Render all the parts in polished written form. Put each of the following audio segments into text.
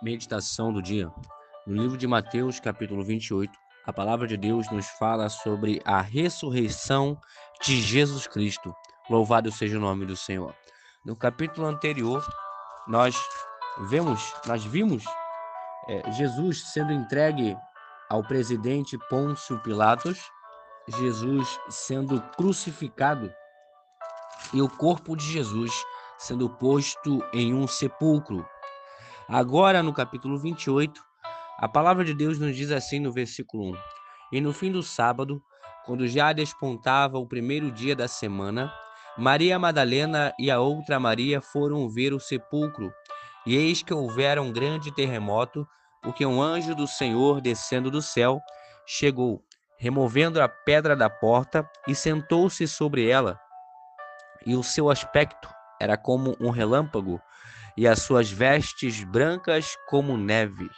Meditação do dia. No livro de Mateus, capítulo 28, a palavra de Deus nos fala sobre a ressurreição de Jesus Cristo. Louvado seja o nome do Senhor. No capítulo anterior, nós vimos Jesus sendo entregue ao presidente Pôncio Pilatos, Jesus sendo crucificado e o corpo de Jesus sendo posto em um sepulcro. Agora, no capítulo 28, a palavra de Deus nos diz assim no versículo 1: E no fim do sábado, quando já despontava o primeiro dia da semana, Maria Madalena e a outra Maria foram ver o sepulcro. E eis que houvera um grande terremoto, porque um anjo do Senhor, descendo do céu, chegou, removendo a pedra da porta, e sentou-se sobre ela. E o seu aspecto era como um relâmpago, e as suas vestes brancas como neve.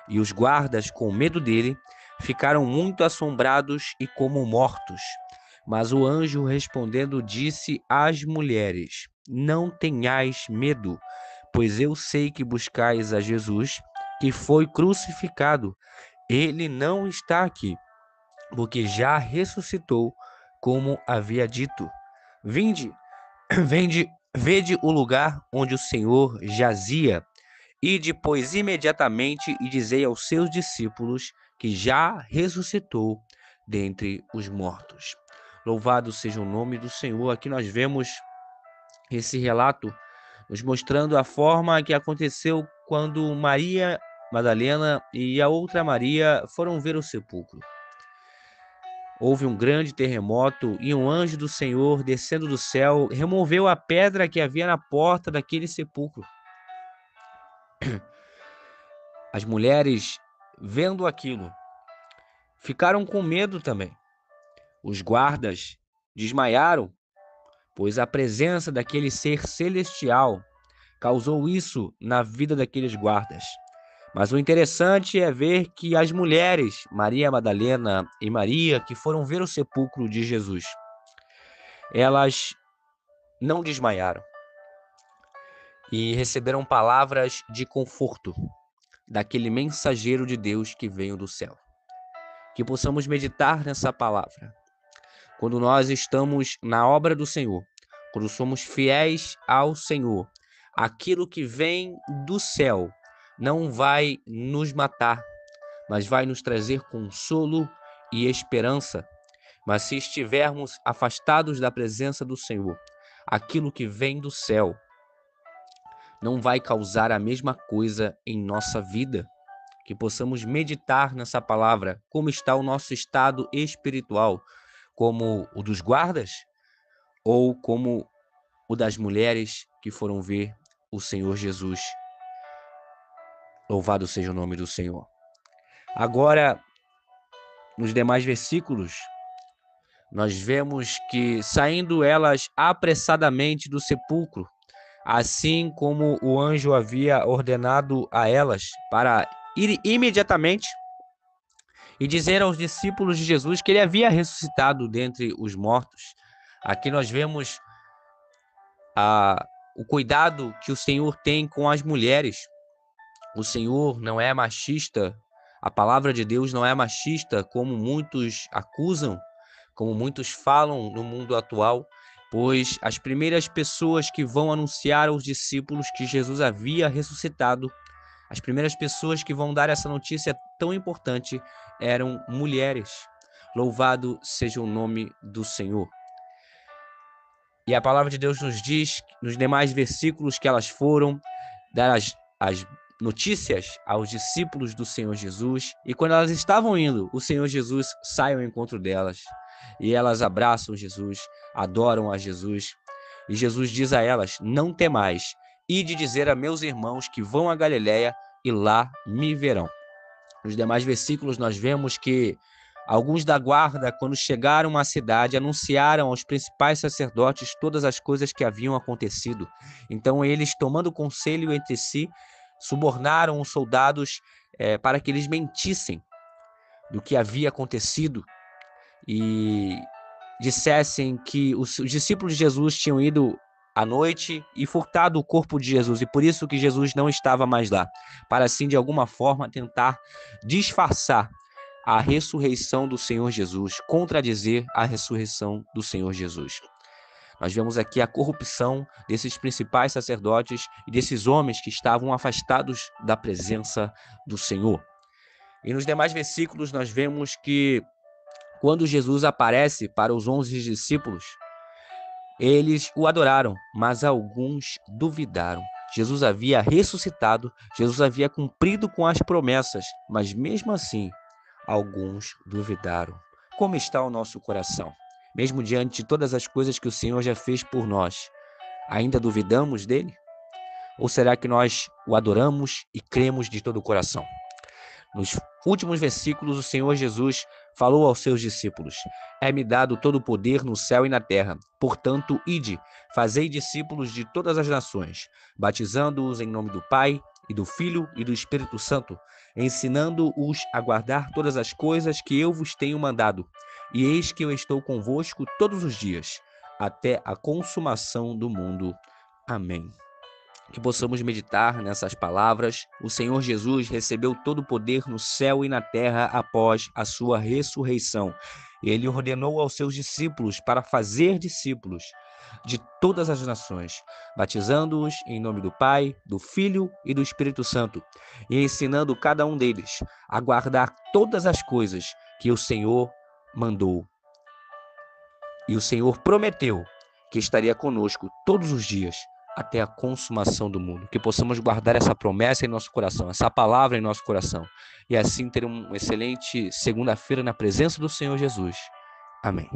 E os guardas, com medo dele, ficaram muito assombrados e como mortos. Mas o anjo, respondendo, disse às mulheres: Não tenhais medo, pois eu sei que buscais a Jesus, que foi crucificado. Ele não está aqui, porque já ressuscitou, como havia dito. Vinde, vede o lugar onde o Senhor jazia. E depois, imediatamente, e dizei aos seus discípulos que já ressuscitou dentre os mortos. Louvado seja o nome do Senhor. Aqui nós vemos esse relato nos mostrando a forma que aconteceu quando Maria Madalena e a outra Maria foram ver o sepulcro. Houve um grande terremoto e um anjo do Senhor, descendo do céu, removeu a pedra que havia na porta daquele sepulcro. As mulheres, vendo aquilo, ficaram com medo também. Os guardas desmaiaram, pois a presença daquele ser celestial causou isso na vida daqueles guardas. Mas o interessante é ver que as mulheres, Maria Madalena e Maria, que foram ver o sepulcro de Jesus, elas não desmaiaram e receberam palavras de conforto daquele mensageiro de Deus que veio do céu. Que possamos meditar nessa palavra. Quando nós estamos na obra do Senhor, quando somos fiéis ao Senhor, aquilo que vem do céu não vai nos matar, mas vai nos trazer consolo e esperança. Mas se estivermos afastados da presença do Senhor, aquilo que vem do céu não vai causar a mesma coisa em nossa vida. Que possamos meditar nessa palavra, como está o nosso estado espiritual, como o dos guardas ou como o das mulheres que foram ver o Senhor Jesus. Louvado seja o nome do Senhor. Agora, nos demais versículos, nós vemos que saindo elas apressadamente do sepulcro, assim como o anjo havia ordenado a elas para ir imediatamente e dizer aos discípulos de Jesus que ele havia ressuscitado dentre os mortos. Aqui nós vemos o cuidado que o Senhor tem com as mulheres. O Senhor não é machista, a palavra de Deus não é machista, como muitos acusam, como muitos falam no mundo atual, pois as primeiras pessoas que vão anunciar aos discípulos que Jesus havia ressuscitado, as primeiras pessoas que vão dar essa notícia tão importante eram mulheres. Louvado seja o nome do Senhor. E a palavra de Deus nos diz, nos demais versículos, que elas foram dar as notícias aos discípulos do Senhor Jesus. E quando elas estavam indo, o Senhor Jesus sai ao encontro delas. E elas abraçam Jesus, adoram a Jesus. E Jesus diz a elas: Não temais, ide dizer a meus irmãos que vão a Galiléia e lá me verão. Nos demais versículos nós vemos que alguns da guarda, quando chegaram à cidade, anunciaram aos principais sacerdotes todas as coisas que haviam acontecido. Então eles, tomando conselho entre si, subornaram os soldados para que eles mentissem do que havia acontecido e dissessem que os discípulos de Jesus tinham ido à noite e furtado o corpo de Jesus, e por isso que Jesus não estava mais lá, para assim, de alguma forma, tentar disfarçar a ressurreição do Senhor Jesus, contradizer a ressurreição do Senhor Jesus. Nós vemos aqui a corrupção desses principais sacerdotes e desses homens que estavam afastados da presença do Senhor. E nos demais versículos nós vemos que quando Jesus aparece para os 11 discípulos, eles o adoraram, mas alguns duvidaram. Jesus havia ressuscitado, Jesus havia cumprido com as promessas, mas mesmo assim, alguns duvidaram. Como está o nosso coração? Mesmo diante de todas as coisas que o Senhor já fez por nós, ainda duvidamos dele? Ou será que nós o adoramos e cremos de todo o coração? Nos últimos versículos, o Senhor Jesus falou aos seus discípulos: é-me dado todo o poder no céu e na terra. Portanto, ide, fazei discípulos de todas as nações, batizando-os em nome do Pai, e do Filho e do Espírito Santo, ensinando-os a guardar todas as coisas que eu vos tenho mandado. E eis que eu estou convosco todos os dias, até a consumação do mundo. Amém. Que possamos meditar nessas palavras. O Senhor Jesus recebeu todo o poder no céu e na terra após a sua ressurreição. Ele ordenou aos seus discípulos para fazer discípulos de todas as nações, batizando-os em nome do Pai, do Filho e do Espírito Santo, e ensinando cada um deles a guardar todas as coisas que o Senhor mandou. E o Senhor prometeu que estaria conosco todos os dias, até a consumação do mundo. Que possamos guardar essa promessa em nosso coração, essa palavra em nosso coração, e assim ter uma excelente segunda-feira na presença do Senhor Jesus. Amém.